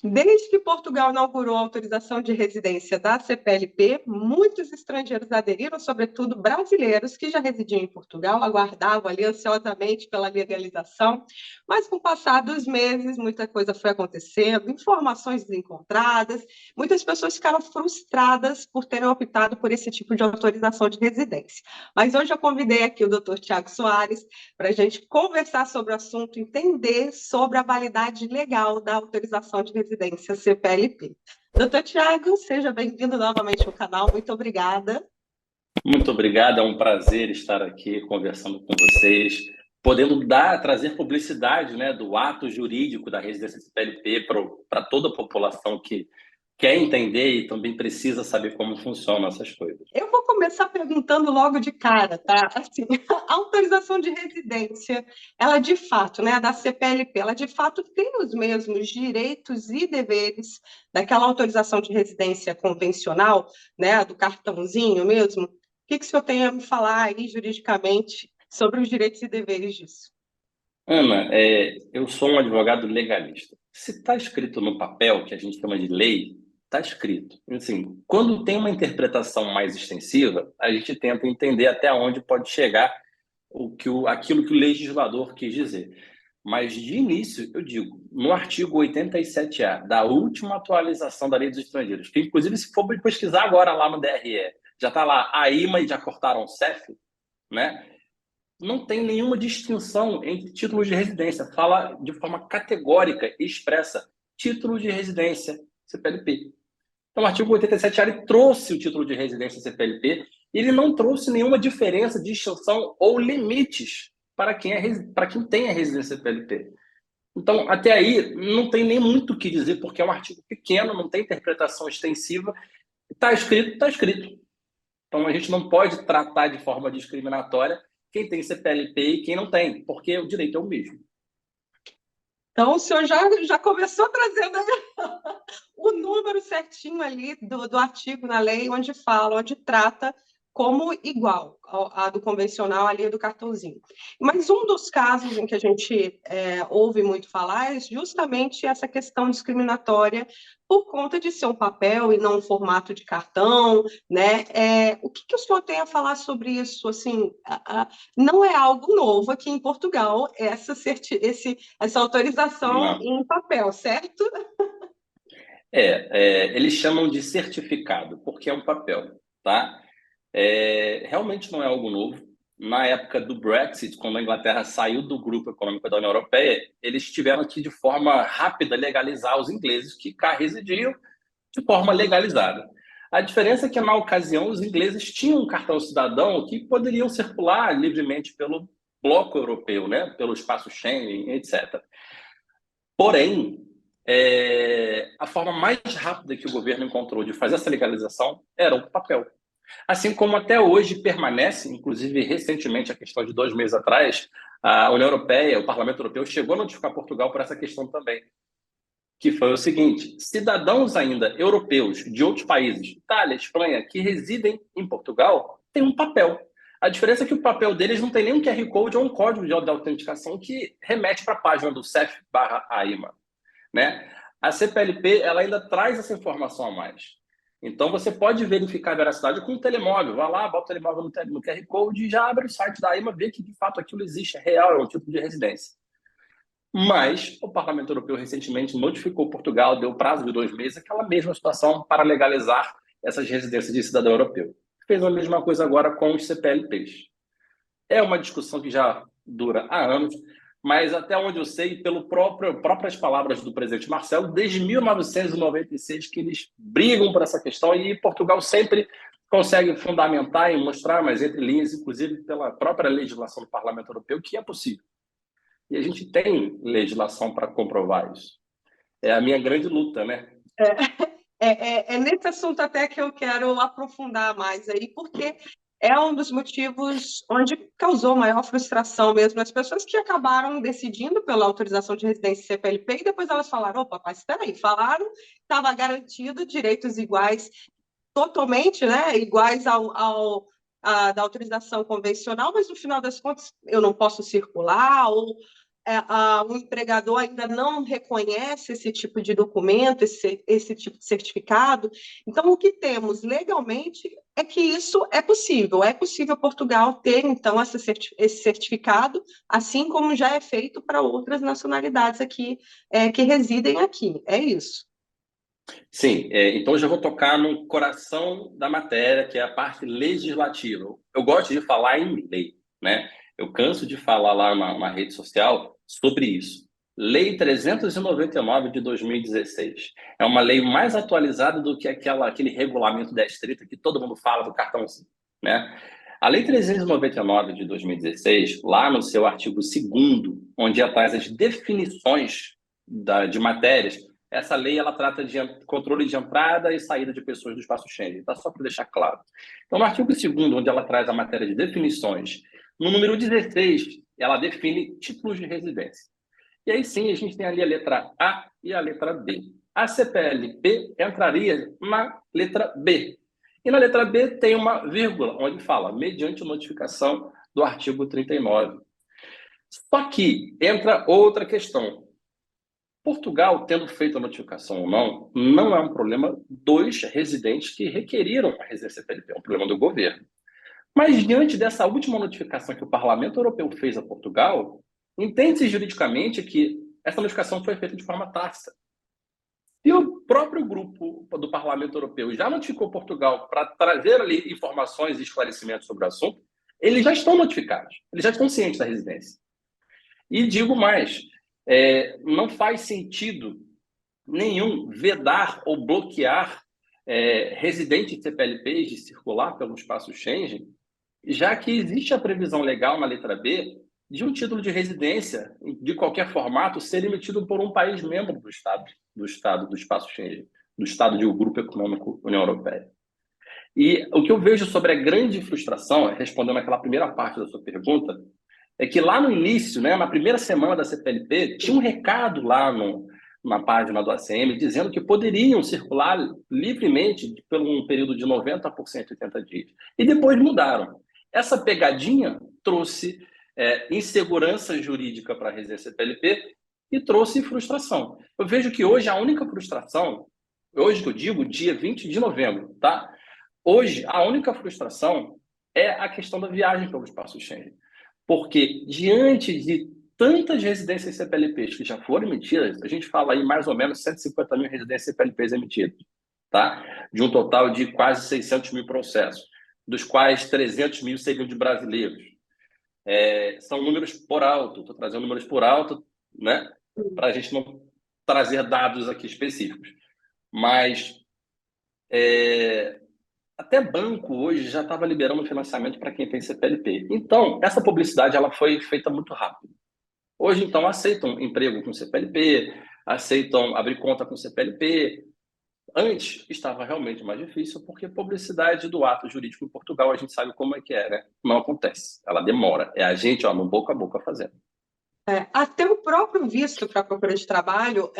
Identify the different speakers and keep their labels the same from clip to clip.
Speaker 1: Desde que Portugal inaugurou a autorização de residência da CPLP, muitos estrangeiros aderiram, sobretudo brasileiros que já residiam em Portugal, aguardavam ali ansiosamente pela legalização, mas com o passar dos meses, muita coisa foi acontecendo, informações desencontradas, muitas pessoas ficaram frustradas por terem optado por esse tipo de autorização de residência. Mas hoje eu convidei aqui o Dr. Tiago Soares para a gente conversar sobre o assunto, entender sobre a validade legal da autorização de residência CPLP. Doutor Tiago, seja bem-vindo novamente ao canal, muito obrigada.
Speaker 2: Muito obrigado, é um prazer estar aqui conversando com vocês, podendo trazer publicidade, né, do ato jurídico da residência CPLP para toda a população que quer entender e também precisa saber como funcionam essas coisas.
Speaker 1: Eu vou começar perguntando logo de cara, tá? Assim, a autorização de residência, ela de fato, né, da CPLP, ela de fato tem os mesmos direitos e deveres daquela autorização de residência convencional, né, do cartãozinho mesmo? O que o senhor tem a me falar aí juridicamente sobre os direitos e deveres disso?
Speaker 2: Ana, eu sou um advogado legalista. Se está escrito no papel, que a gente chama de lei, está escrito. Assim, quando tem uma interpretação mais extensiva, a gente tenta entender até onde pode chegar aquilo que o legislador quis dizer. Mas, de início, eu digo, no artigo 87A, da última atualização da Lei dos Estrangeiros, que, inclusive, se for pesquisar agora lá no DRE, já está lá a IMA e já cortaram o CEF, né? Não tem nenhuma distinção entre títulos de residência. Fala de forma categórica e expressa título de residência CPLP. Então, o artigo 87A ele trouxe o título de residência CPLP e ele não trouxe nenhuma diferença, distinção ou limites para quem tem a residência CPLP. Então, até aí, não tem nem muito o que dizer, porque é um artigo pequeno, não tem interpretação extensiva. Está escrito, está escrito. Então, a gente não pode tratar de forma discriminatória quem tem CPLP e quem não tem, porque o direito é o mesmo.
Speaker 1: Então, o senhor já começou trazendo o número certinho ali do artigo na lei, onde fala, onde trata como igual a do convencional ali do cartãozinho. Mas um dos casos em que a gente ouve muito falar é justamente essa questão discriminatória por conta de ser um papel e não um formato de cartão, né? O que o senhor tem a falar sobre isso? Assim, não é algo novo aqui em Portugal, essa autorização
Speaker 2: Não.
Speaker 1: em papel, certo?
Speaker 2: Eles chamam de certificado, porque é um papel, tá? Realmente não é algo novo. Na época do Brexit, quando a Inglaterra saiu do grupo econômico da União Europeia, eles tiveram que, de forma rápida, legalizar os ingleses que cá residiam de forma legalizada. A diferença é que, na ocasião, os ingleses tinham um cartão cidadão que poderiam circular livremente pelo bloco europeu, né? Pelo espaço Schengen, etc. Porém, a forma mais rápida que o governo encontrou de fazer essa legalização era o papel. Assim como até hoje permanece, inclusive recentemente, a questão de 2 meses atrás, a União Europeia, o Parlamento Europeu, chegou a notificar Portugal por essa questão também, que foi o seguinte: cidadãos ainda europeus de outros países, Itália, Espanha, que residem em Portugal, têm um papel. A diferença é que o papel deles não tem nem um QR Code ou um código de autenticação que remete para a página do CEF/AIMA, né? A CPLP ela ainda traz essa informação a mais. Então, você pode verificar a veracidade com o telemóvel. Vai lá, bota o telemóvel no QR Code e já abre o site da AIMA, vê que, de fato, aquilo existe, é real, é um tipo de residência. Mas o Parlamento Europeu recentemente notificou Portugal, deu prazo de 2 meses, aquela mesma situação para legalizar essas residências de cidadão europeu. Fez a mesma coisa agora com os CPLPs. É uma discussão que já dura há anos, mas até onde eu sei, próprias palavras do presidente Marcelo, desde 1996 que eles brigam por essa questão e Portugal sempre consegue fundamentar e mostrar, mas entre linhas, inclusive pela própria legislação do Parlamento Europeu, que é possível. E a gente tem legislação para comprovar isso. É a minha grande luta, né?
Speaker 1: É nesse assunto até que eu quero aprofundar mais aí, porque é um dos motivos onde causou maior frustração mesmo as pessoas que acabaram decidindo pela autorização de residência CPLP e depois elas falaram, opa, mas espera aí, falaram, estava garantido direitos iguais, totalmente, né, iguais da autorização convencional, mas no final das contas eu não posso circular, ou o empregador ainda não reconhece esse tipo de documento, esse tipo de certificado. Então, o que temos legalmente é que isso é possível Portugal ter, então, esse certificado, assim como já é feito para outras nacionalidades aqui, que residem aqui, é isso.
Speaker 2: Sim, então eu já vou tocar no coração da matéria, que é a parte legislativa. Eu gosto de falar em lei, né? Eu canso de falar lá numa rede social sobre isso. Lei 399 de 2016. É uma lei mais atualizada do que aquele regulamento 1030 que todo mundo fala do cartãozinho, né? A Lei 399 de 2016, lá no seu artigo 2º, onde traz as definições de matérias, essa lei ela trata de controle de entrada e saída de pessoas do espaço Schengen, tá? Só para deixar claro. Então, no artigo 2º, onde ela traz a matéria de definições, no número 16, ela define títulos de residência. E aí sim, a gente tem ali a letra A e a letra B. A CPLP entraria na letra B. E na letra B tem uma vírgula, onde fala, mediante notificação do artigo 39. Só que entra outra questão. Portugal, tendo feito a notificação ou não, não é um problema dos residentes que requeriram a residência PLP, é um problema do governo. Mas, diante dessa última notificação que o Parlamento Europeu fez a Portugal, entende-se juridicamente que essa notificação foi feita de forma tácita. E o próprio grupo do Parlamento Europeu já notificou Portugal para trazer ali informações e esclarecimentos sobre o assunto, eles já estão notificados, eles já estão cientes da residência. E digo mais, não faz sentido nenhum vedar ou bloquear residentes de CPLPs de circular pelo espaço Schengen, já que existe a previsão legal na letra B de um título de residência, de qualquer formato, ser emitido por um país membro do espaço Schengen, do Estado de um Grupo Econômico União Europeia. E o que eu vejo sobre a grande frustração, respondendo aquela primeira parte da sua pergunta, é que lá no início, né, na primeira semana da CPLP, tinha um recado lá na página do ACM dizendo que poderiam circular livremente por um período de 90 por 180 dias. E depois mudaram. Essa pegadinha trouxe insegurança jurídica para a residência CPLP e trouxe frustração. Eu vejo que hoje a única frustração, hoje que eu digo, dia 20 de novembro, tá? Hoje a única frustração é a questão da viagem pelo espaço Schengen. Porque diante de tantas residências CPLPs que já foram emitidas, a gente fala aí mais ou menos 150 mil residências CPLPs emitidas, tá? De um total de quase 600 mil processos, dos quais 300 mil seriam de brasileiros. São números por alto, estou trazendo números por alto, né? Para a gente não trazer dados aqui específicos. Mas até banco hoje já estava liberando financiamento para quem tem CPLP. Então, essa publicidade ela foi feita muito rápido. Hoje, então, aceitam emprego com CPLP, aceitam abrir conta com CPLP. Antes, estava realmente mais difícil, porque publicidade do ato jurídico em Portugal, a gente sabe como é que é, né? Não acontece, ela demora. É a gente, no boca a boca fazendo.
Speaker 1: Até o próprio visto para procura de trabalho,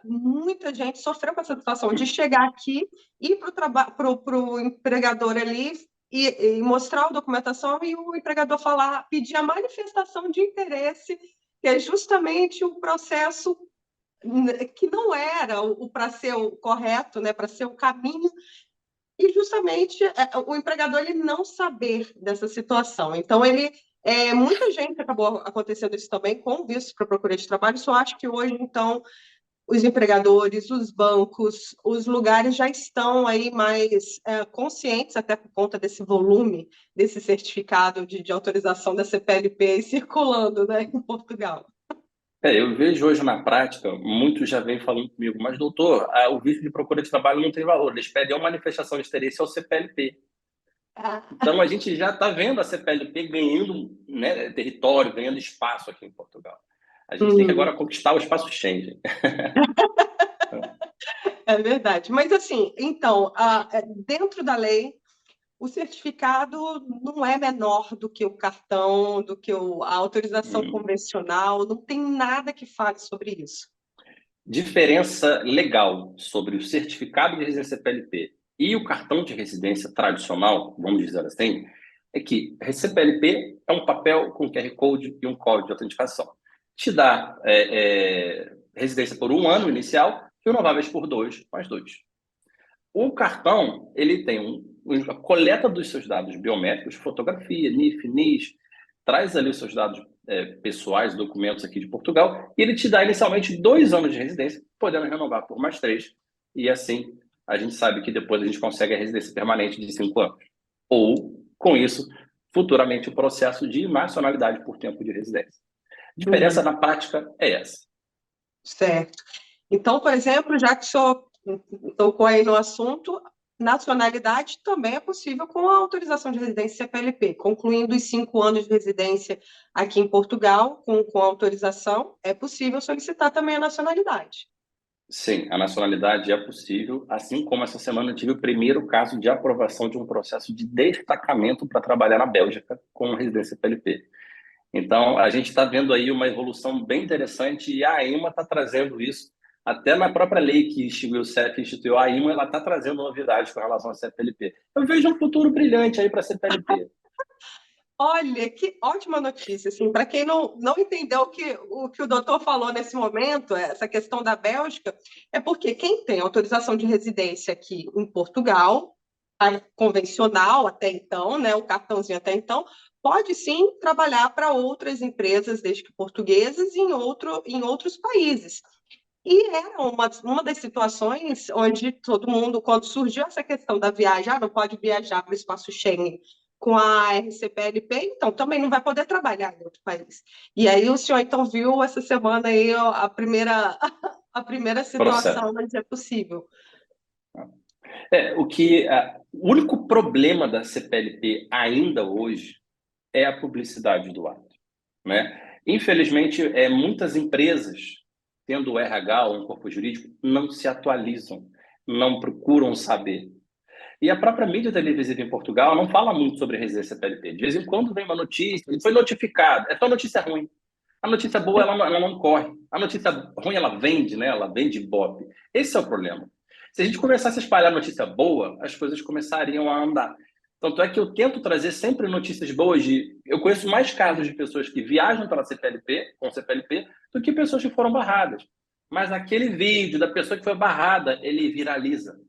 Speaker 1: muita gente sofreu com essa situação de chegar aqui, ir para o empregador ali e mostrar a documentação e o empregador pedir a manifestação de interesse, que é justamente o processo que não era para ser o correto, né, para ser o caminho, e justamente o empregador ele não saber dessa situação. Então, muita gente acabou acontecendo isso também com o visto para procura de trabalho. Só acho que hoje, então, os empregadores, os bancos, os lugares já estão aí mais conscientes, até por conta desse volume, desse certificado de autorização da CPLP circulando, né, em Portugal.
Speaker 2: Eu vejo hoje na prática, muitos já vêm falando comigo, mas doutor, o visto de procura de trabalho não tem valor, eles pedem uma manifestação de interesse ao CPLP. Então a gente já está vendo a CPLP ganhando, né, território, ganhando espaço aqui em Portugal. A gente tem que agora conquistar o espaço Schengen.
Speaker 1: É verdade. Mas assim, então, dentro da lei, o certificado não é menor do que o cartão, do que a autorização convencional, não tem nada que fale sobre isso.
Speaker 2: Diferença legal sobre o certificado de residência CPLP e o cartão de residência tradicional, vamos dizer assim, é que CPLP é um papel com QR Code e um código de autenticação. te dá residência por 1 ano inicial, renováveis por 2, mais 2. O cartão, ele tem a coleta dos seus dados biométricos, fotografia, NIF, NIS, traz ali os seus dados pessoais, documentos aqui de Portugal, e ele te dá inicialmente 2 anos de residência, podendo renovar por mais 3, e assim a gente sabe que depois a gente consegue a residência permanente de 5 anos. Ou, com isso, futuramente o processo de nacionalidade por tempo de residência. A diferença na prática é essa.
Speaker 1: Certo. Então, por exemplo, já que o senhor tocou aí no assunto, nacionalidade também é possível com a autorização de residência CPLP. Concluindo os 5 anos de residência aqui em Portugal, com autorização, é possível solicitar também a nacionalidade.
Speaker 2: Sim, a nacionalidade é possível, assim como essa semana eu tive o primeiro caso de aprovação de um processo de destacamento para trabalhar na Bélgica com residência CPLP. Então, a gente está vendo aí uma evolução bem interessante e a AIMA está trazendo isso. Até na própria lei que instituiu o CEP, instituiu a AIMA, ela está trazendo novidades com relação à CPLP. Eu vejo um futuro brilhante aí para a CPLP.
Speaker 1: Olha, que ótima notícia. Assim, para quem não entendeu o que o doutor falou nesse momento, essa questão da Bélgica, é porque quem tem autorização de residência aqui em Portugal, a convencional até então, né, o cartãozinho até então, pode sim trabalhar para outras empresas, desde que portuguesas, em outros países. E era uma das situações onde todo mundo, quando surgiu essa questão da viagem, não pode viajar para o espaço Schengen com a RCPLP, então também não vai poder trabalhar em outro país. E aí o senhor então viu essa semana aí a primeira, a primeira situação onde é possível.
Speaker 2: O único problema da CPLP ainda hoje é a publicidade do ato, né? Infelizmente, muitas empresas, tendo o RH ou um corpo jurídico, não se atualizam, não procuram saber. E a própria mídia televisiva em Portugal não fala muito sobre residência CPLP. De vez em quando vem uma notícia, ele foi notificado. É só notícia ruim. A notícia boa, ela não corre. A notícia ruim, ela vende, né? Ela vende ibope. Esse é o problema. Se a gente começasse a espalhar notícia boa, as coisas começariam a andar. Tanto é que eu tento trazer sempre notícias boas. Eu conheço mais casos de pessoas que viajam para a CPLP, com CPLP, do que pessoas que foram barradas. Mas aquele vídeo da pessoa que foi barrada, ele viraliza.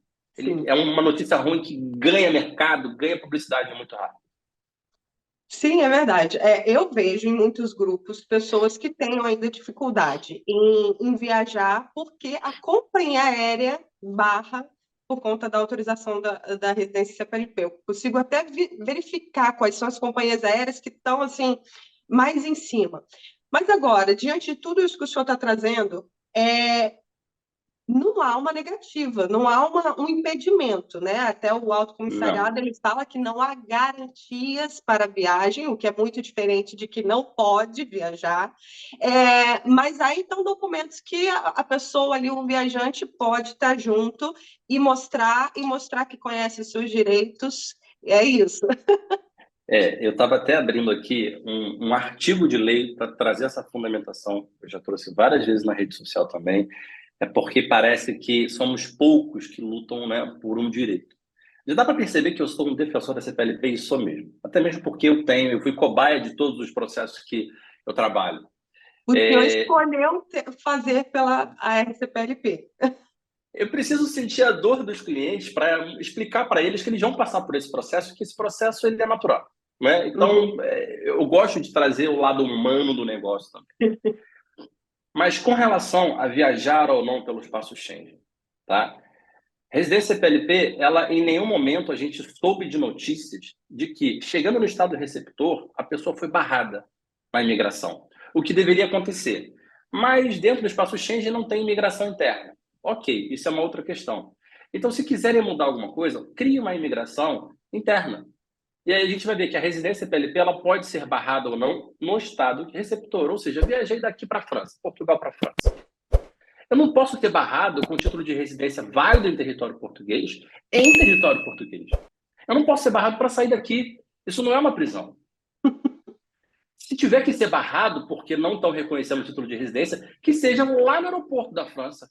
Speaker 2: É uma notícia ruim que ganha mercado, ganha publicidade muito rápido.
Speaker 1: Sim, é verdade. Eu vejo em muitos grupos pessoas que tenham ainda dificuldade em viajar porque a companhia aérea barra por conta da autorização da residência CPLP. Eu consigo até verificar quais são as companhias aéreas que estão assim mais em cima. Mas agora, diante de tudo isso que o senhor está trazendo, não há uma negativa, não há um impedimento, né? Até o Alto Comissariado ele fala que não há garantias para a viagem, o que é muito diferente de que não pode viajar. Mas há então documentos que a pessoa ali, um viajante, pode estar junto e mostrar que conhece os seus direitos. É isso.
Speaker 2: Eu estava até abrindo aqui um artigo de lei para trazer essa fundamentação. Eu já trouxe várias vezes na rede social também. É porque parece que somos poucos que lutam, né, por um direito. Já dá para perceber que eu sou um defensor da CPLP e sou mesmo. Até mesmo porque eu fui cobaia de todos os processos que eu trabalho.
Speaker 1: O senhor escolheu fazer pela RCPLP.
Speaker 2: Eu preciso sentir a dor dos clientes para explicar para eles que eles vão passar por esse processo, que esse processo ele é natural, né? Então, eu gosto de trazer o lado humano do negócio também. Mas com relação a viajar ou não pelo espaço Schengen, tá? Residência CPLP, ela em nenhum momento a gente soube de notícias de que, chegando no estado receptor, a pessoa foi barrada na imigração. O que deveria acontecer. Mas dentro do espaço Schengen não tem imigração interna. Ok, isso é uma outra questão. Então, se quiserem mudar alguma coisa, crie uma imigração interna. E aí a gente vai ver que a residência CPLP ela pode ser barrada ou não no estado receptor. Ou seja, viajei daqui para a França, Portugal para a França. Eu não posso ter barrado com título de residência válido em território português, em território português. Eu não posso ser barrado para sair daqui. Isso não é uma prisão. Se tiver que ser barrado porque não estão reconhecendo o título de residência, que seja lá no aeroporto da França.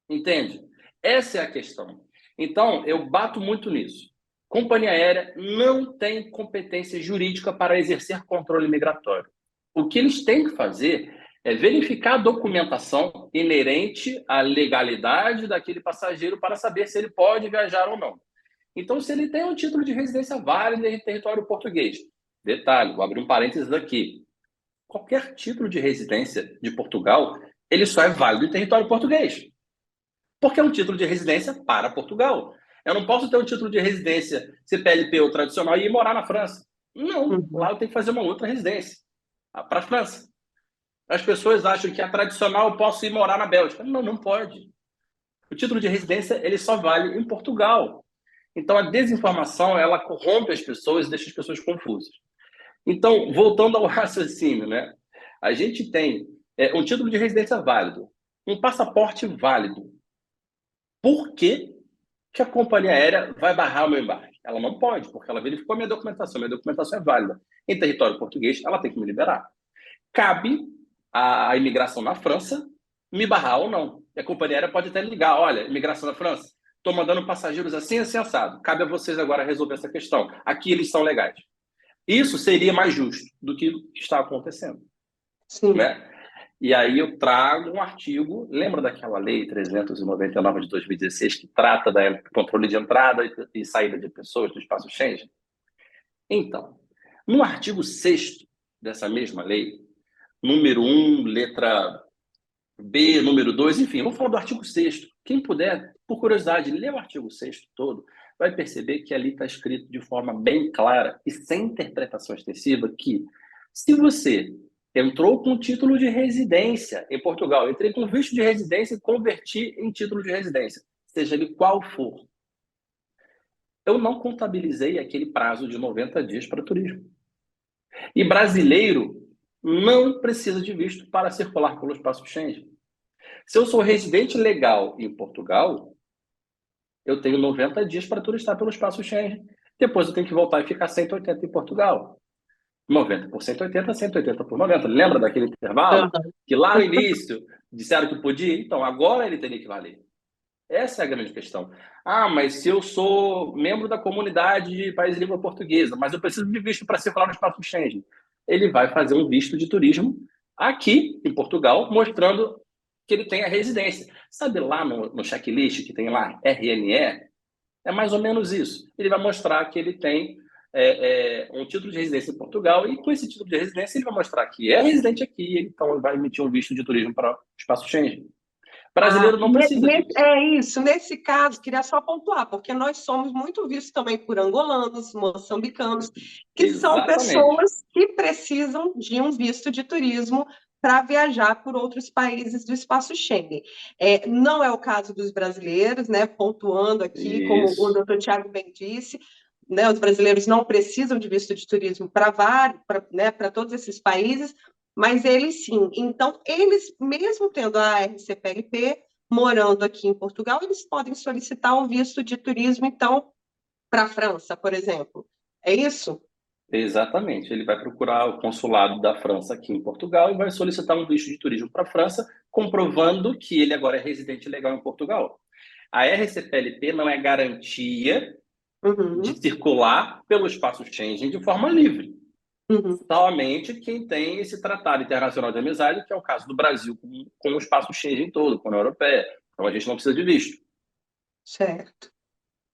Speaker 2: Entende? Essa é a questão. Então, eu bato muito nisso. Companhia aérea não tem competência jurídica para exercer controle migratório. O que eles têm que fazer É verificar a documentação inerente à legalidade daquele passageiro para saber se ele pode viajar ou não. Então, se ele tem um título de residência válido em território português, detalhe, vou abrir um parênteses aqui. Qualquer título de residência de Portugal, ele só é válido em território português, porque é um título de residência para Portugal. Eu não posso ter um título de residência CPLP ou tradicional e ir morar na França. Não,
Speaker 1: Uhum.
Speaker 2: lá eu tenho que fazer uma outra residência para a França. As pessoas acham que a tradicional eu posso ir morar na Bélgica. Não, não pode. O título de residência ele só vale em Portugal. Então a desinformação ela corrompe as pessoas e deixa as pessoas confusas. Então, voltando ao raciocínio, né? A gente tem um título de residência válido, um passaporte válido. Por que que a companhia aérea vai barrar o meu embarque? Ela não pode, porque ela verificou a minha documentação é válida. Em território português, ela tem que me liberar. Cabe à imigração na França me barrar ou não. E a companhia aérea pode até ligar, olha, imigração na França, estou mandando passageiros assim, assim, assado. Cabe a vocês agora resolver essa questão. Aqui eles são legais. Isso seria mais justo do que está acontecendo,
Speaker 1: Sim.
Speaker 2: né? E aí eu trago um artigo, lembra daquela lei 399 de 2016 que trata do controle de entrada e saída de pessoas do espaço Schengen? Então, no artigo 6º dessa mesma lei, número 1, letra B, número 2, enfim, vamos falar do artigo 6º. Quem puder, por curiosidade, lê o artigo 6º todo, vai perceber que ali está escrito de forma bem clara e sem interpretação extensiva que se você entrou com título de residência em Portugal, entrei com visto de residência e converti em título de residência, seja ele qual for, eu não contabilizei aquele prazo de 90 dias para turismo. E brasileiro não precisa de visto para circular pelo espaço Schengen. Se eu sou residente legal em Portugal, eu tenho 90 dias para turistar pelo espaço Schengen. Depois eu tenho que voltar e ficar 180 em Portugal. 90 por 180, 180 por 90. Lembra daquele intervalo?
Speaker 1: Aham.
Speaker 2: Que lá no início disseram que podia? Então, agora ele teria que valer. Essa é a grande questão. Ah, mas se eu sou membro da comunidade de país de língua portuguesa, mas eu preciso de visto para circular no espaço Schengen, ele vai fazer um visto de turismo aqui em Portugal, mostrando que ele tem a residência. Sabe lá no checklist que tem lá RNE? É mais ou menos isso. Ele vai mostrar que ele tem um título de residência em Portugal e com esse título de residência ele vai mostrar que é residente aqui, então ele vai emitir um visto de turismo para o espaço Schengen.
Speaker 1: Ah,
Speaker 2: Brasileiro não precisa disso.
Speaker 1: é isso. Nesse caso, queria só pontuar, porque nós somos muito vistos também por angolanos, moçambicanos, que são
Speaker 2: Exatamente.
Speaker 1: pessoas que precisam de um visto de turismo para viajar por outros países do espaço Schengen. Não é o caso dos brasileiros, né? Pontuando aqui, como o
Speaker 2: Isso.
Speaker 1: doutor Tiago bem disse, né, os brasileiros não precisam de visto de turismo para vários, né, para todos esses países, mas eles sim. Então, eles, mesmo tendo a RCPLP, morando aqui em Portugal, eles podem solicitar um visto de turismo, então, para a França, por exemplo. É isso?
Speaker 2: Exatamente. Ele vai procurar o consulado da França aqui em Portugal e vai solicitar um visto de turismo para a França, comprovando que ele agora é residente legal em Portugal. A RCPLP não é garantia de
Speaker 1: Uhum,
Speaker 2: circular pelo espaço Schengen de forma livre.
Speaker 1: uhum,
Speaker 2: Somente quem tem esse tratado internacional de amizade, que é o caso do Brasil com o espaço Schengen todo, com a União Europeia. Então a gente não precisa de visto,
Speaker 1: certo.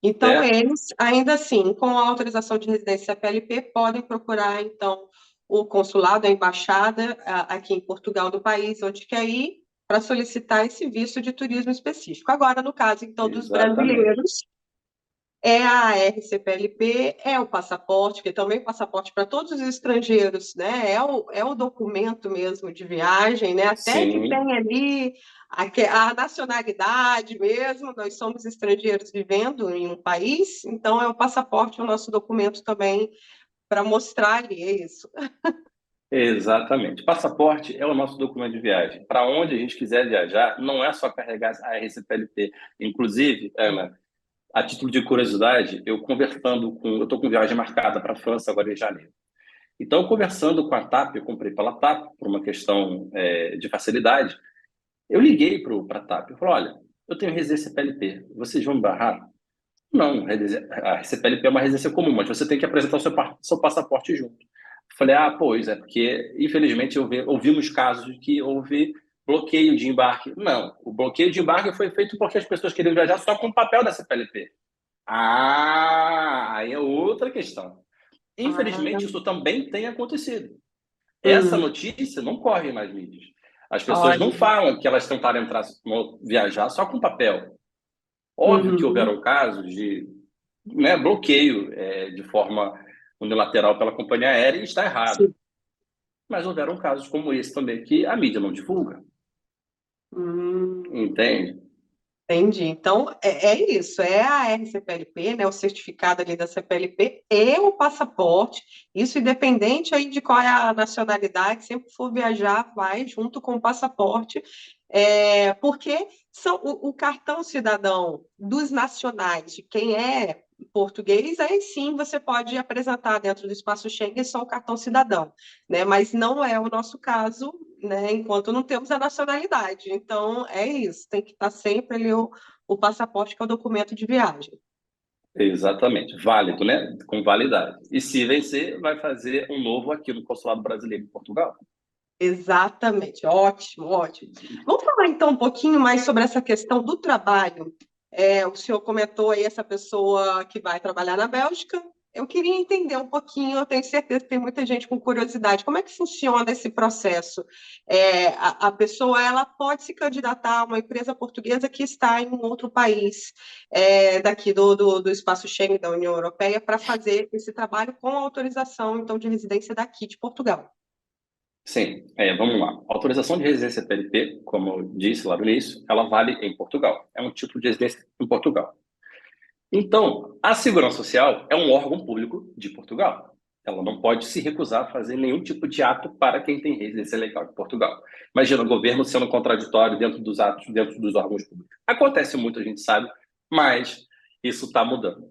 Speaker 1: Então,
Speaker 2: certo?
Speaker 1: eles, ainda assim, com a autorização de residência PLP, podem procurar, então, o consulado, a embaixada aqui em Portugal do país, onde quer ir, para solicitar esse visto de turismo específico. Agora, no caso, então, dos
Speaker 2: Exatamente.
Speaker 1: brasileiros, é a RCPLP, é o passaporte, que também é passaporte para todos os estrangeiros, né? É o documento mesmo de viagem, né? Até que
Speaker 2: Sim,
Speaker 1: tem ali a nacionalidade mesmo, nós somos estrangeiros vivendo em um país, então é o passaporte, o nosso documento também para mostrar ali isso.
Speaker 2: exatamente. Passaporte é o nosso documento de viagem. Para onde a gente quiser viajar, não é só carregar a RCPLP. Inclusive, Ana, a título de curiosidade, eu estou com viagem marcada para a França agora em janeiro. Então, conversando com a TAP, eu comprei pela TAP por uma questão de facilidade. Eu liguei para a TAP. Eu falei, olha, eu tenho residência PLP, vocês vão me barrar? Não, a CPLP é uma residência comum, mas você tem que apresentar o seu passaporte junto. Falei, pois é, porque infelizmente ouvimos casos de que houve bloqueio de embarque. Não, o bloqueio de embarque foi feito porque as pessoas queriam viajar só com o papel da CPLP. Aí é outra questão.
Speaker 1: Ah,
Speaker 2: Infelizmente, isso também tem acontecido. Essa
Speaker 1: hum,
Speaker 2: notícia não corre nas mídias. As pessoas não
Speaker 1: olha.
Speaker 2: falam que elas tentaram viajar só com papel. Óbvio que
Speaker 1: Uhum.
Speaker 2: houveram casos de, né, bloqueio de forma unilateral pela companhia aérea e está errado.
Speaker 1: Sim.
Speaker 2: Mas houveram casos como esse também que a mídia não divulga,
Speaker 1: Hum.
Speaker 2: entende?
Speaker 1: Entendi. Então, é isso, é a RCPLP, né, o certificado ali da CPLP e o passaporte, isso independente aí de qual é a nacionalidade, sempre for viajar, vai junto com o passaporte, porque o cartão cidadão dos nacionais, de quem é português, aí sim você pode apresentar dentro do espaço Schengen só o cartão cidadão, né, mas não é o nosso caso, né, enquanto não temos a nacionalidade. Então, é isso, tem que estar sempre ali o passaporte, que é o documento de viagem.
Speaker 2: Exatamente, válido, né? Com validade. E se vencer, vai fazer um novo aqui no Consulado Brasileiro em Portugal.
Speaker 1: Exatamente, ótimo, ótimo. Vamos falar então um pouquinho mais sobre essa questão do trabalho. O senhor comentou aí essa pessoa que vai trabalhar na Bélgica. Eu queria entender um pouquinho, eu tenho certeza que tem muita gente com curiosidade. Como é que funciona esse processo? A pessoa ela pode se candidatar a uma empresa portuguesa que está em um outro país, daqui do espaço Schengen da União Europeia, para fazer esse trabalho com autorização então de residência daqui de Portugal.
Speaker 2: Sim, vamos lá. A autorização de residência PLP, como eu disse lá no início, ela vale em Portugal. É um título de residência em Portugal. Então, a Segurança Social é um órgão público de Portugal. Ela não pode se recusar a fazer nenhum tipo de ato para quem tem residência legal em Portugal. Imagina o governo sendo contraditório dentro dos atos, dentro dos órgãos públicos. Acontece muito, a gente sabe, mas isso está mudando.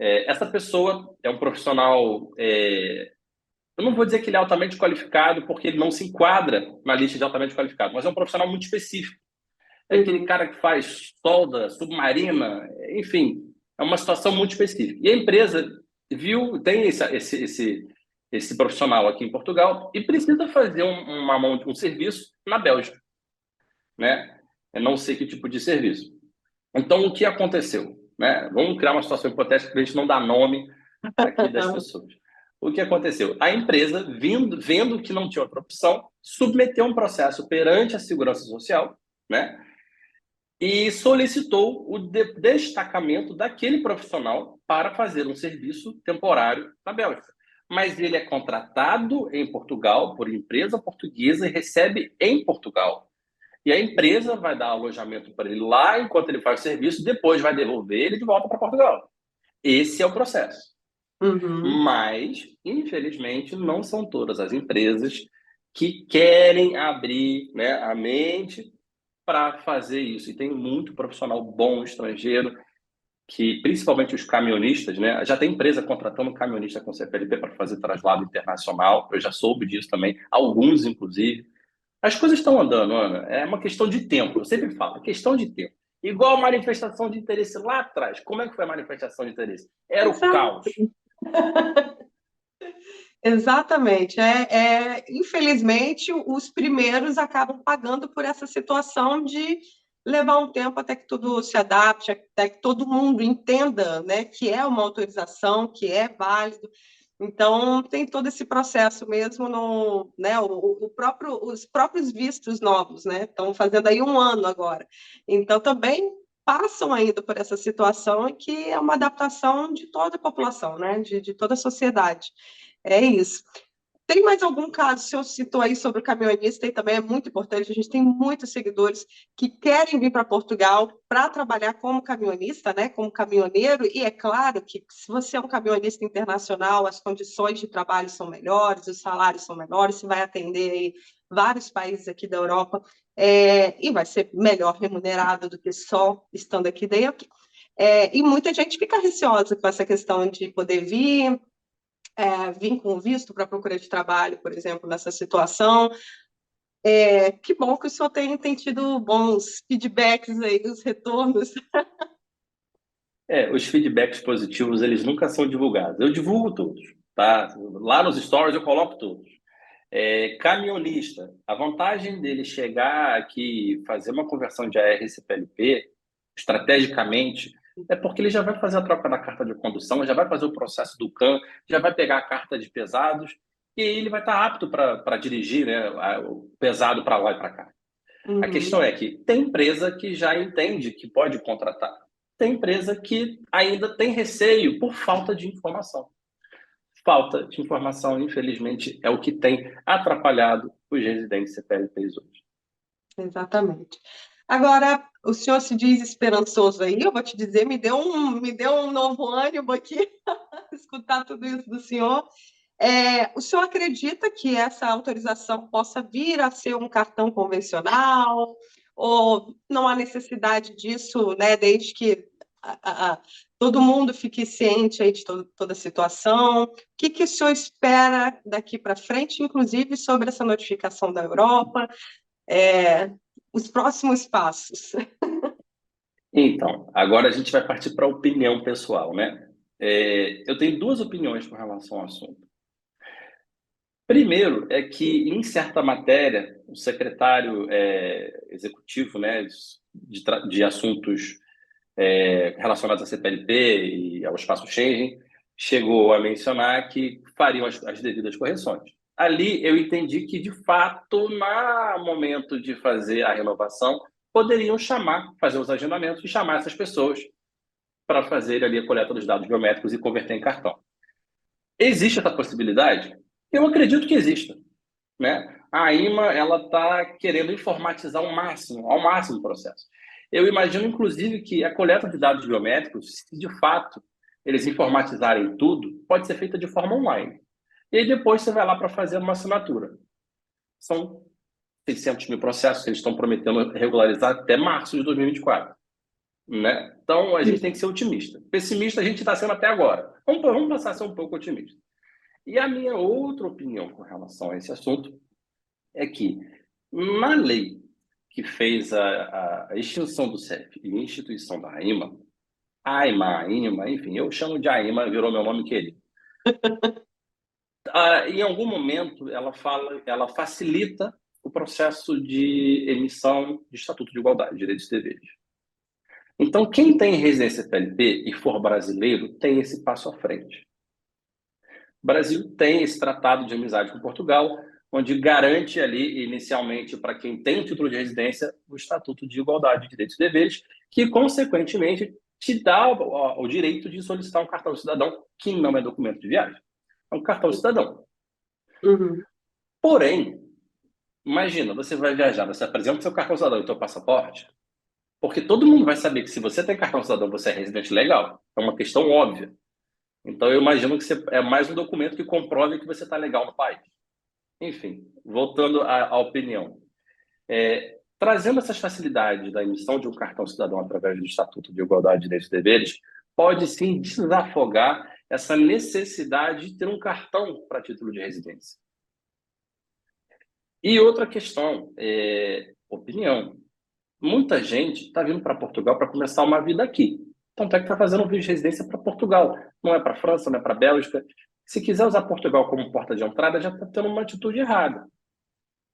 Speaker 2: Essa pessoa é um profissional, eu não vou dizer que ele é altamente qualificado, porque ele não se enquadra na lista de altamente qualificado, mas é um profissional muito específico. É aquele
Speaker 1: Uhum.
Speaker 2: cara que faz solda submarina, enfim, é uma situação muito específica. E a empresa tem esse profissional aqui em Portugal e precisa fazer uma mão de um serviço na Bélgica, né? Eu não sei que tipo de serviço. Então, o que aconteceu? Né? Vamos criar uma situação hipotética para a gente não dar nome aqui das pessoas. O que aconteceu? A empresa, vendo que não tinha outra opção, submeteu um processo perante a Segurança Social, né? E solicitou o destacamento daquele profissional para fazer um serviço temporário na Bélgica. Mas ele é contratado em Portugal por empresa portuguesa e recebe em Portugal. E a empresa vai dar alojamento para ele lá enquanto ele faz o serviço, depois vai devolver ele de volta para Portugal. Esse é o processo.
Speaker 1: Uhum.
Speaker 2: Mas, infelizmente, não são todas as empresas que querem abrir, né, a mente para fazer isso. E tem muito profissional bom estrangeiro, que principalmente os caminhonistas, né? Já tem empresa contratando caminhonista com CPLP para fazer traslado internacional. Eu já soube disso também, alguns inclusive. As coisas estão andando, Ana. É uma questão de tempo. Eu sempre falo, é questão de tempo. Igual a manifestação de interesse lá atrás. Como é que foi a manifestação de interesse? Era o
Speaker 1: Exato.
Speaker 2: caos.
Speaker 1: Exatamente. Infelizmente, os primeiros acabam pagando por essa situação de levar um tempo até que tudo se adapte, até que todo mundo entenda, né, que é uma autorização, que é válido. Então, tem todo esse processo mesmo, no, né, os próprios vistos novos, né, estão fazendo aí um ano agora. Então, também passam ainda por essa situação que é uma adaptação de toda a população, né, de toda a sociedade. É isso. Tem mais algum caso, o senhor citou aí sobre o caminhonista, e também é muito importante, a gente tem muitos seguidores que querem vir para Portugal para trabalhar como caminhonista, né, como caminhoneiro, e é claro que se você é um caminhonista internacional, as condições de trabalho são melhores, os salários são melhores, você vai atender aí vários países aqui da Europa, e vai ser melhor remunerado do que só estando aqui dentro. E muita gente fica receosa com essa questão de poder vir com visto para procura de trabalho, por exemplo, nessa situação. Que bom que o senhor tem tido bons feedbacks aí, os retornos.
Speaker 2: Os feedbacks positivos, eles nunca são divulgados. Eu divulgo todos, tá? Lá nos stories eu coloco todos. Camionista, a vantagem dele chegar aqui e fazer uma conversão de AR CPLP, estrategicamente, é porque ele já vai fazer a troca da carta de condução, já vai fazer o processo do CAN, já vai pegar a carta de pesados, e aí ele vai estar apto para dirigir, né, o pesado para lá e para cá. A questão é que tem empresa que já entende que pode contratar. Tem empresa que ainda tem receio por falta de informação. Falta de informação, infelizmente, é o que tem atrapalhado os residentes CPLPs hoje.
Speaker 1: Exatamente. Agora, o senhor se diz esperançoso aí, eu vou te dizer, me deu um novo ânimo aqui, escutar tudo isso do senhor. O senhor acredita que essa autorização possa vir a ser um cartão convencional? Ou não há necessidade disso, né, desde que todo mundo fique ciente aí de toda a situação? O que o senhor espera daqui para frente, inclusive sobre essa notificação da Europa? Os próximos passos.
Speaker 2: Então, agora a gente vai partir para a opinião pessoal, né? Eu tenho duas opiniões com relação ao assunto. Primeiro é que, em certa matéria, o secretário executivo, né, de assuntos relacionados à CPLP e ao espaço Schengen chegou a mencionar que fariam as devidas correções. Ali eu entendi que, de fato, no momento de fazer a renovação, poderiam fazer os agendamentos e chamar essas pessoas para fazer ali a coleta dos dados biométricos e converter em cartão. Existe essa possibilidade? Eu acredito que exista, né? A IMA ela está querendo informatizar ao máximo o processo. Eu imagino, inclusive, que a coleta de dados biométricos, se de fato eles informatizarem tudo, pode ser feita de forma online. E aí depois você vai lá para fazer uma assinatura. São 600 mil processos que eles estão prometendo regularizar até março de 2024. Né? Então, a gente tem que ser otimista. Pessimista a gente está sendo até agora. Vamos passar a ser um pouco otimista. E a minha outra opinião com relação a esse assunto é que, na lei que fez a extinção do CEF e a instituição da AIMA, AIMA, enfim, eu chamo de AIMA, virou meu nome querido. Em algum momento, ela facilita o processo de emissão de Estatuto de Igualdade, Direitos e Deveres. Então, quem tem residência PLP e for brasileiro, tem esse passo à frente. O Brasil tem esse tratado de amizade com Portugal, onde garante ali, inicialmente, para quem tem o título de residência, o Estatuto de Igualdade de Direitos e Deveres, que, consequentemente, te dá o direito de solicitar um cartão cidadão, que não é documento de viagem. É um cartão cidadão.
Speaker 1: Uhum.
Speaker 2: Porém, imagina, você vai viajar, você apresenta seu cartão cidadão e seu passaporte, porque todo mundo vai saber que se você tem cartão cidadão, você é residente legal. É uma questão óbvia. Então, eu imagino que é mais um documento que comprove que você está legal no país. Enfim, voltando à opinião. Trazendo essas facilidades da emissão de um cartão cidadão através do Estatuto de Igualdade de Direitos e Deveres, pode sim desafogar essa necessidade de ter um cartão para título de residência. E outra questão, opinião. Muita gente está vindo para Portugal para começar uma vida aqui. Tanto é que está fazendo um visto de residência para Portugal. Não é para França, não é para Bélgica. Se quiser usar Portugal como porta de entrada, já está tendo uma atitude errada.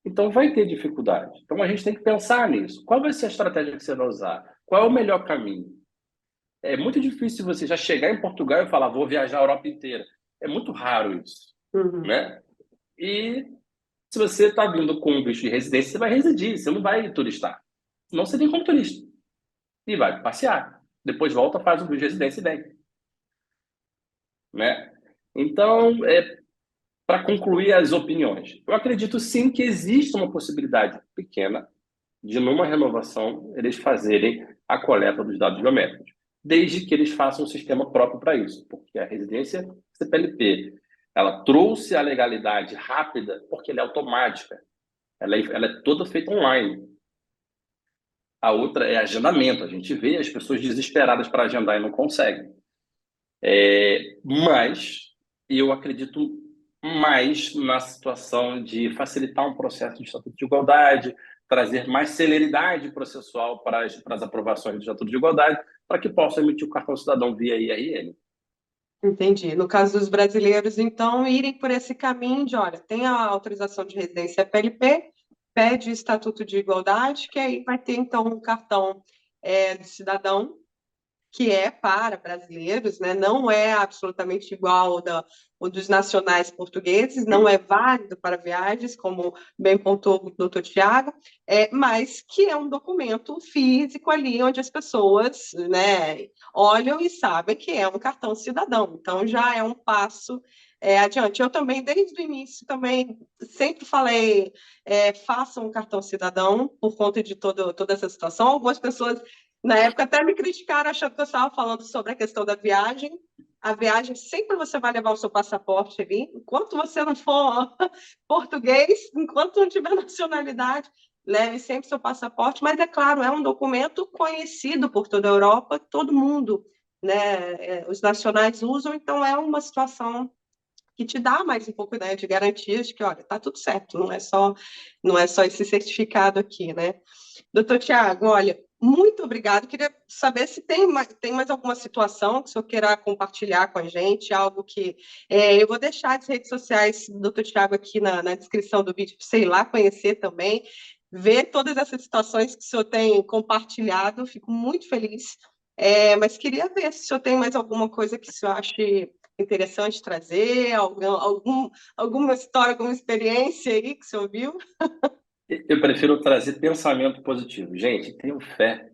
Speaker 2: Então, vai ter dificuldade. Então, a gente tem que pensar nisso. Qual vai ser a estratégia que você vai usar? Qual é o melhor caminho? É muito difícil você já chegar em Portugal e falar, vou viajar a Europa inteira. É muito raro isso.
Speaker 1: Uhum.
Speaker 2: Né? E se você está vindo com um visto de residência, você vai residir, você não vai turistar. Senão você vem como turista. E vai passear. Depois volta, faz um visto de residência e vem. Né? Então, para concluir as opiniões, eu acredito sim que existe uma possibilidade pequena de, numa renovação, eles fazerem a coleta dos dados biométricos, desde que eles façam um sistema próprio para isso, porque a residência CPLP, ela trouxe a legalidade rápida porque ela é automática, ela é toda feita online. A outra é agendamento, a gente vê as pessoas desesperadas para agendar e não conseguem. Mas eu acredito mais na situação de facilitar um processo de Estatuto de Igualdade, trazer mais celeridade processual para as aprovações do Estatuto de Igualdade, para que possa emitir o cartão cidadão via IRN.
Speaker 1: Entendi. No caso dos brasileiros, então, irem por esse caminho de, olha, tem a autorização de residência PLP, pede o Estatuto de Igualdade, que aí vai ter, então, um cartão do cidadão, que é para brasileiros, né? Não é absolutamente igual o dos nacionais portugueses, não é válido para viagens, como bem pontuou o doutor Tiago, mas que é um documento físico ali, onde as pessoas, né, olham e sabem que é um cartão cidadão. Então, já é um passo adiante. Eu também, desde o início, também sempre falei, façam um cartão cidadão, por conta de toda essa situação. Algumas pessoas na época até me criticaram achando que eu estava falando sobre a questão da viagem. A viagem, sempre você vai levar o seu passaporte ali. Enquanto você não for português, enquanto não tiver nacionalidade, leve sempre seu passaporte. Mas, é claro, é um documento conhecido por toda a Europa, todo mundo, né, os nacionais usam, então é uma situação que te dá mais um pouco, né, de garantias de que, olha, está tudo certo, não é só esse certificado aqui, né? Doutor Tiago, olha, muito obrigado. Queria saber se tem mais alguma situação que o senhor queira compartilhar com a gente, algo que eu vou deixar as redes sociais do doutor Tiago aqui na descrição do vídeo, para você ir lá conhecer também, ver todas essas situações que o senhor tem compartilhado, fico muito feliz. Mas queria ver se o senhor tem mais alguma coisa que o senhor ache interessante trazer, alguma história, alguma experiência aí que o senhor viu.
Speaker 2: Eu prefiro trazer pensamento positivo. Gente, tenham fé.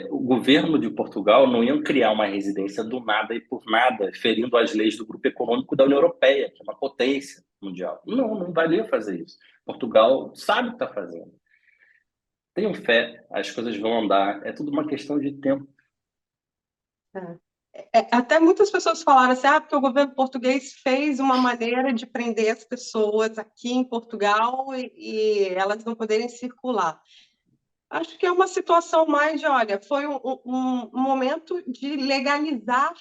Speaker 2: O governo de Portugal não ia criar uma residência do nada e por nada, ferindo as leis do Grupo Econômico da União Europeia, que é uma potência mundial. Não, não valia fazer isso. Portugal sabe o que está fazendo. Tenham fé, as coisas vão andar. É tudo uma questão de tempo.
Speaker 1: Até muitas pessoas falaram assim, porque o governo português fez uma maneira de prender as pessoas aqui em Portugal e elas não poderem circular. Acho que é uma situação mais de, olha, foi um momento de legalizar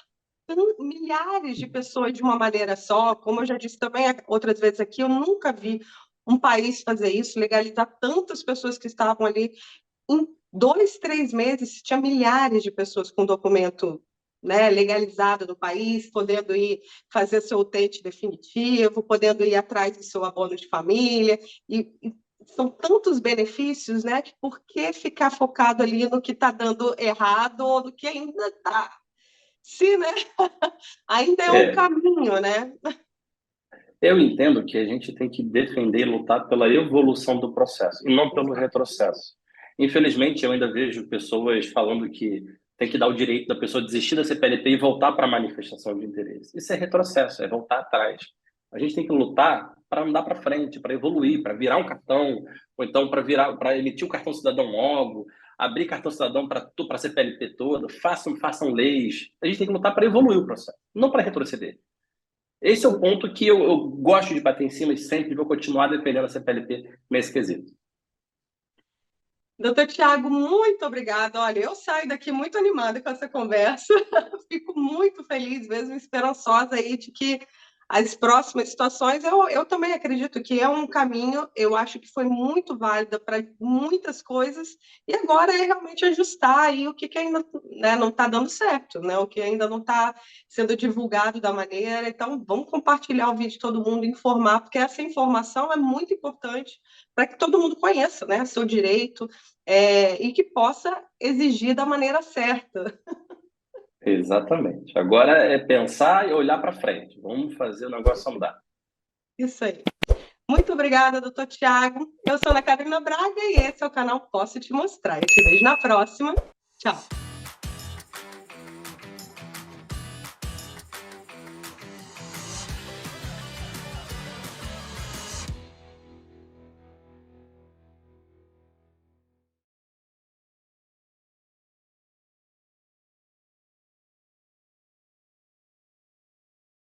Speaker 1: milhares de pessoas de uma maneira só. Como eu já disse também outras vezes aqui, eu nunca vi um país fazer isso, legalizar tantas pessoas que estavam ali. Em 2, 3 meses, tinha milhares de pessoas com documento, né, legalizado no país, podendo ir fazer seu utente definitivo, podendo ir atrás do seu abono de família, e são tantos benefícios, né, que por que ficar focado ali no que está dando errado ou no que ainda está? Se, né, ainda é um
Speaker 2: É,
Speaker 1: caminho, né?
Speaker 2: eu entendo que a gente tem que defender e lutar pela evolução do processo e não pelo retrocesso. Infelizmente, eu ainda vejo pessoas falando que tem que dar o direito da pessoa desistir da CPLP e voltar para a manifestação de interesse. Isso é retrocesso, é voltar atrás. A gente tem que lutar para andar para frente, para evoluir, para virar um cartão, ou então para emitir o cartão cidadão logo, abrir cartão cidadão para a CPLP toda, façam leis. A gente tem que lutar para evoluir o processo, não para retroceder. Esse é o ponto que eu gosto de bater em cima e sempre vou continuar defendendo a CPLP nesse quesito.
Speaker 1: Doutor Tiago, muito obrigada. Olha, eu saio daqui muito animada com essa conversa. Fico muito feliz, mesmo esperançosa aí de que as próximas situações, eu também acredito que é um caminho, eu acho que foi muito válida para muitas coisas, e agora é realmente ajustar aí o que ainda, né, não está dando certo, né, o que ainda não está sendo divulgado da maneira. Então, vamos compartilhar o vídeo, todo mundo informar, porque essa informação é muito importante para que todo mundo conheça, né, seu direito, e que possa exigir da maneira certa.
Speaker 2: Exatamente. Agora é pensar e olhar para frente. Vamos fazer o negócio andar.
Speaker 1: Isso aí. Muito obrigada, doutor Tiago. Eu sou Ana Carolina Braga e esse é o canal Posso Te Mostrar. Eu te vejo na próxima. Tchau.